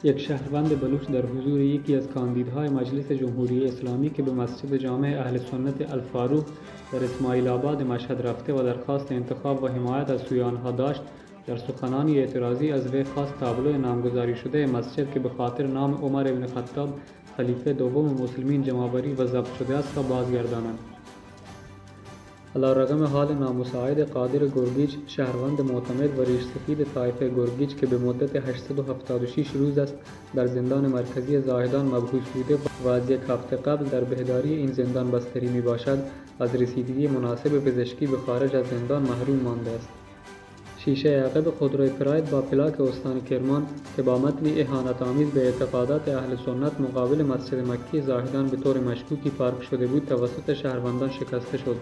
یک شهروند بلوچ در حضور یکی از کاندیدهای مجلس جمهوری اسلامی که به مسجد جامع اهل سنت الفاروق در اسماعیل آباد مشهد رفته و درخواست انتخاب و حمایت از سوی آنها داشت، در سخنانی اعتراضی از وی خواست تابلو نامگذاری شده مسجد که به خاطر نام عمر ابن خطاب خلیفه دوم مسلمین جمع‌آوری و ضبط شده است را بازگردانند. علیرغم حال نامساعد قادر گرگیچ، شهروند معتمد و ریش سفید طایفه گرگیچ که به مدت 876 روز است در زندان مرکزی زاهدان مبحوث بوده و از یک هفته قبل در بهداری این زندان بستری می باشد، از رسیدگی مناسب پزشکی به خارج از زندان محروم مانده است. شیشه عقب خودروی پراید با پلاک استان کرمان که با متنی اهانت‌آمیز به اعتقادات اهل سنت مقابل مسجد مکی زاهدان به طور مشکوکی پارک شده بود توسط شهروندان شکسته شد.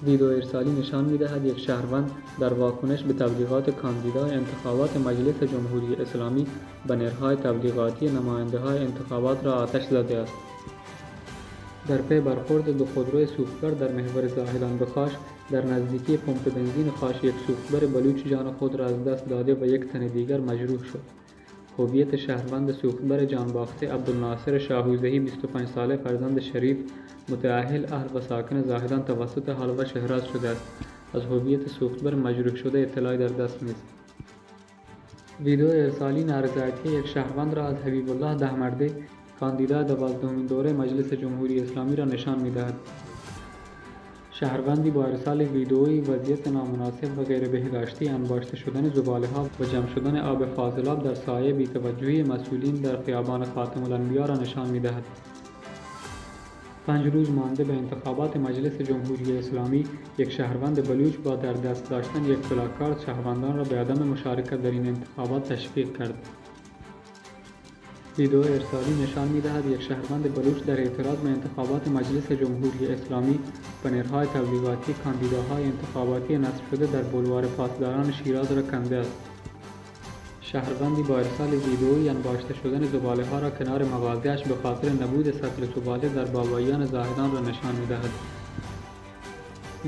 ویدئو ارسالی نشان می‌دهد یک شهروند در واکنش به تبلیغات کاندیدای انتخابات مجلس جمهوری اسلامی بنرهای تبلیغاتی نماینده‌های انتخابات را آتش زده است. در پی برخورد دو خودروی سوختبر در محور زاهدان به خاش، در نزدیکی پمپ بنزین خاش یک سوختبر بلوچ جان خود را از دست داده و یک تن دیگر مجروح شد. هویت شهروند سوختبر جانباخته عبدالناصر شاهوزهی 25 ساله فرزند شریف متأهل اهل و ساکن زاهدان توسط حلوه شهراز شده است. از هویت سوختبر مجروح شده اطلاعی در دست نیست. ویدئو ارسالی نارضایتی یک شهروند را از حبیب الله دهمرده کاندیدای 12مین دوره مجلس جمهوری اسلامی را نشان می‌دهد. شهروندی با ارسال ویدئویی وضعیت نامناسب و غیر بهداشتی انباشته شدن زباله‌ها و جمع شدن آب فاضلاب در سایه بی‌توجهی مسئولین در خیابان خاتم الانبیا را نشان می‌دهد. 5 روز مانده به انتخابات مجلس جمهوری اسلامی، یک شهروند بلوچ با در دست داشتن یک پلاکارد شهروندان را به عدم مشارکت در این انتخابات تشویق کرد. ویدئو ارسالی نشان می‌دهد یک شهروند بلوچ در اعتراض به انتخابات مجلس جمهوری اسلامی بنرهای تبلیغاتی کاندیداهای انتخاباتی نصب شده در بولوار پاسداران شیراز را کنده است. شهروندی با ارسال ویدئویی انباشته شدن زباله‌ها را کنار مغازه‌اش به خاطر نبود سطل زباله در باباییان زاهدان را نشان می‌دهد.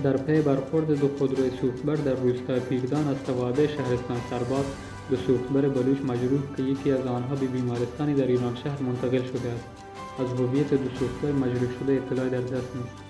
در پی برخورد دو خودروی سوختبر در روستای پیردان از توابع شهرستان سرباز، دو سوختبر بلوچ مجروح که یکی از آنها به بیمارستانی در ایران شهر منتقل شده است. از هویت دو سوختبر مجروح شده اطلاعی در دست نیست.